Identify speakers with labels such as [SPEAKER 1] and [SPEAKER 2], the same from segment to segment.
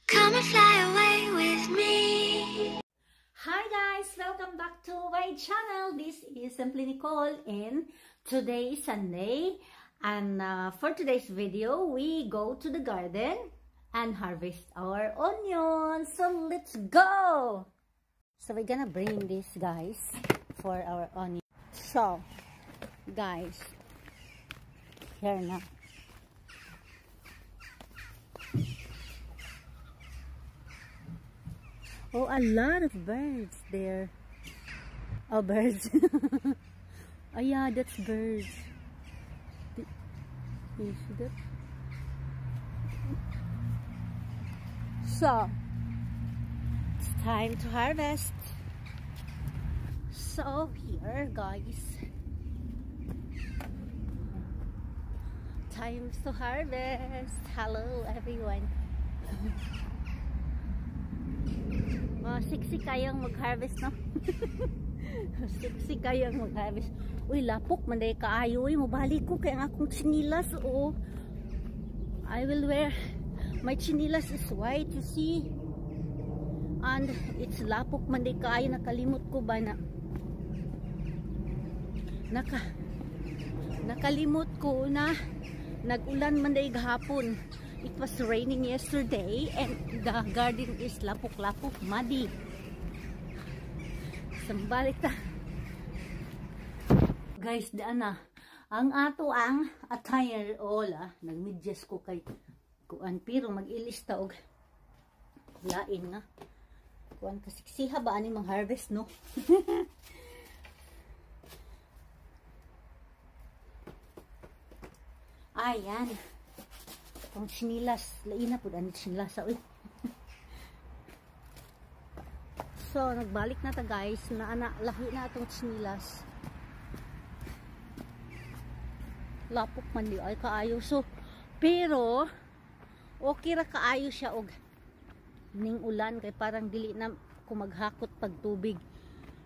[SPEAKER 1] Come and fly away with me.
[SPEAKER 2] Hi guys! Welcome back to my channel. This is Simply Nicole and today is Sunday. And for today's video, we go to the garden and harvest our onions. So let's go! So we're gonna bring this guys for our onion. So guys, here na. Oh, a lot of birds there. Oh, birds. Oh yeah, that's birds. You see that? So, it's time to harvest. So, here guys. Time to harvest. Hello everyone. Siksi kayang mag-harvest, no? Siksi kayang mag-harvest. Uy, lapok, manday kaayo. Uy, mabalik ko kaya akong chinilas, oh. I will wear, my chinilas is white, you see? And it's lapok, manday kaayo. Nakalimot ko ba na? Nakalimot ko na nag-ulan manday gahapon. It was raining yesterday and the garden is lapok-lapok, muddy. Sambalik ta. Guys, daan na. Ang ato ang attire ola. Nagmedyas ko kay kuan pero mag-ilista og lain nga. Kuan kasiksiha ba ani mang harvest, no? Ayan. Ang chinilas, lain na po ang chinilas. So, nagbalik na ta guys. Lahi na itong chinilas. Lapok man di ay kaayo. So, pero, okay ra kaayo siya og ning ulan. Kay parang dili na kumaghakot pag tubig.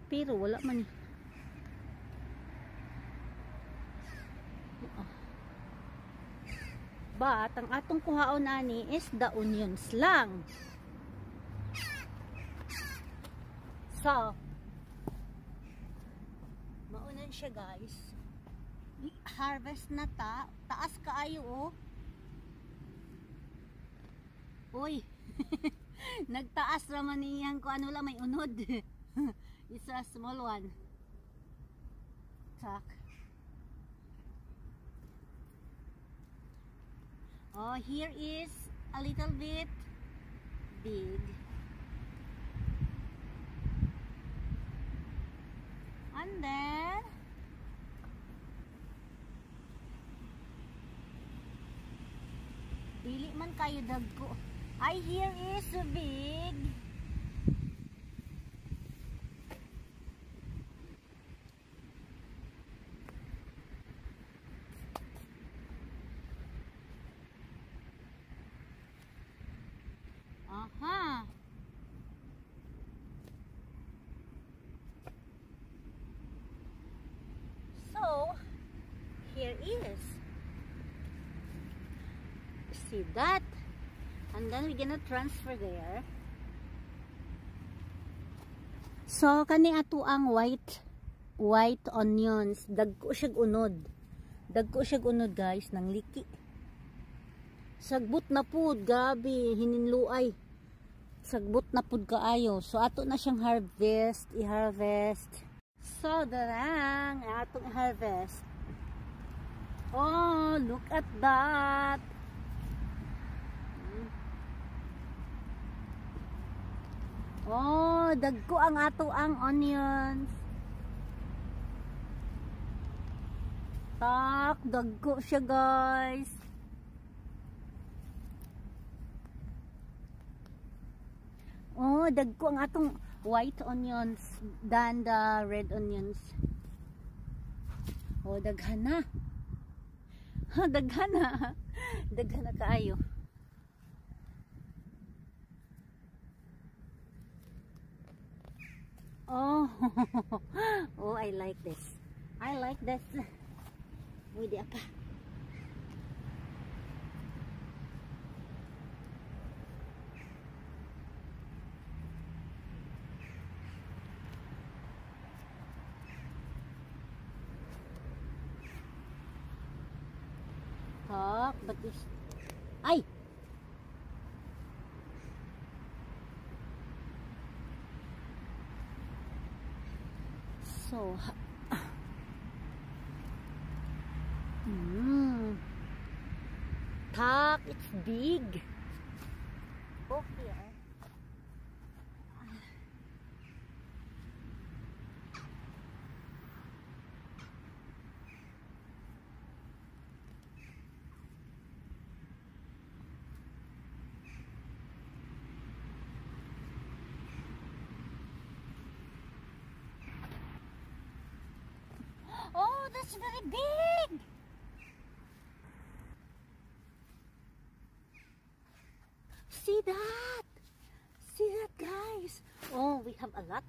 [SPEAKER 2] Pero, wala man eh. But, ang atong kuhaon ani is the onions lang. So, maunan siya guys. Harvest na ta. Taas kaayo, oh. Uy. Nagtaas raman niyang kung ano lang may unod. It's a small one. Tak. Oh, here is a little bit big. And then dili man kayo dagko. Ay, here is a big. Aha. So, here is. See that? And then we're gonna transfer there. So, kani ato ang white onions. Dagko siya unod. Dagko siya unod guys, nang liki. Sagbot na pud, gabi, hininluay. Sagbot na pud kaayo. So ato na siyang i-harvest. So darang atong harvest. Oh, look at that. Oh, dagko ang ato ang onions. Tak, dagko siya guys. Oh, dagko ang atong white onions than the red onions. Oh, daghana. Ha, daghana. Daghana kaayo. Oh. Oh, I like this. I like this. Uy, di apa. up, but it's... Ay! So... Tak, it's big. Oh, here. Oh, that's very big. See that? See that, guys? Oh, we have a lot.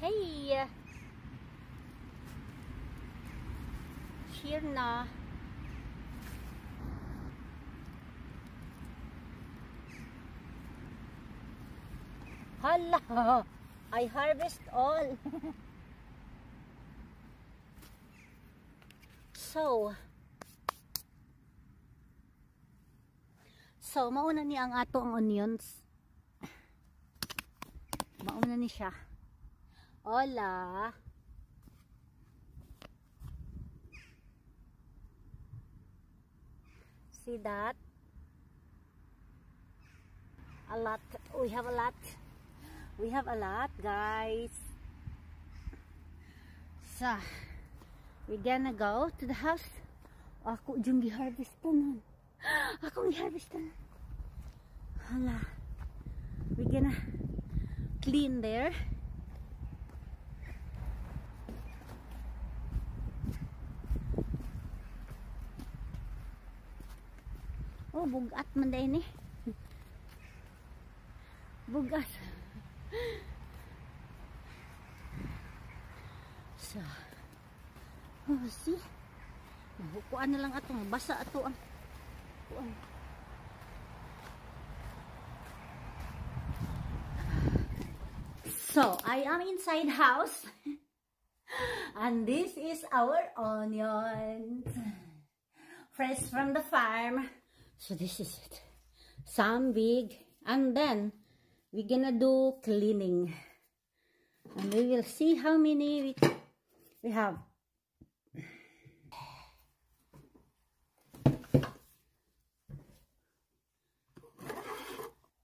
[SPEAKER 2] Hey! Here na. Hala! I harvest all. So, mauna ni ang ato ang onions. Mauna ni siya. Hola! See that? A lot. We have a lot. We have a lot, guys. So, we're gonna go to the house. Ako yung giharvestan. Ako giharvestan. Hala. We're gonna clean there. Oh, bugat man din eh. Bugat. So, oh, see? Kuan na lang ato, basa ato ang kuan. So, I am inside house. And this is our onions. Fresh from the farm. So this is it. Some big. And then, we're gonna do cleaning. And we will see how many we have.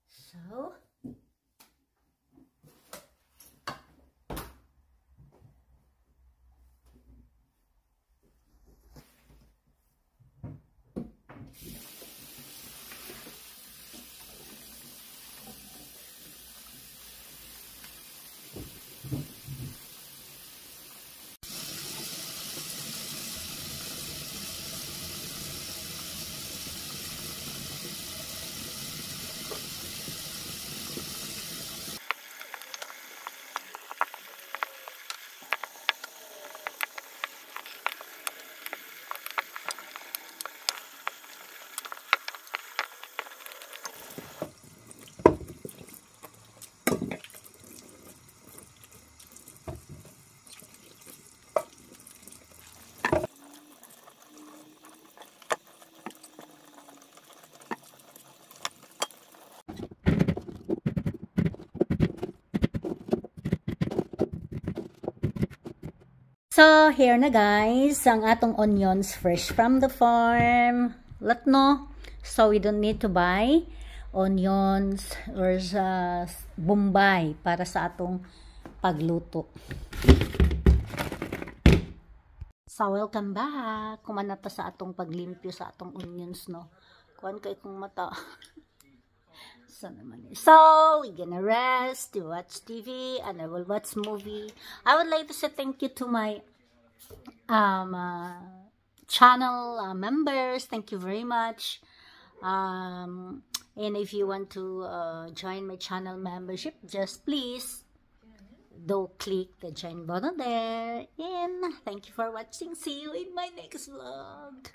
[SPEAKER 2] So, So, here na guys, ang atong onions fresh from the farm. Let no. So, we don't need to buy onions or bombay para sa atong pagluto. So, welcome back. Kumana ta sa atong paglimpyo sa atong onions, no? Kuhan kay kong mata. So, we're gonna rest, to watch TV, and I will watch movie. I would like to say thank you to my channel members. Thank you very much. And if you want to join my channel membership, just please do click the join button there. And thank you for watching. See you in my next vlog.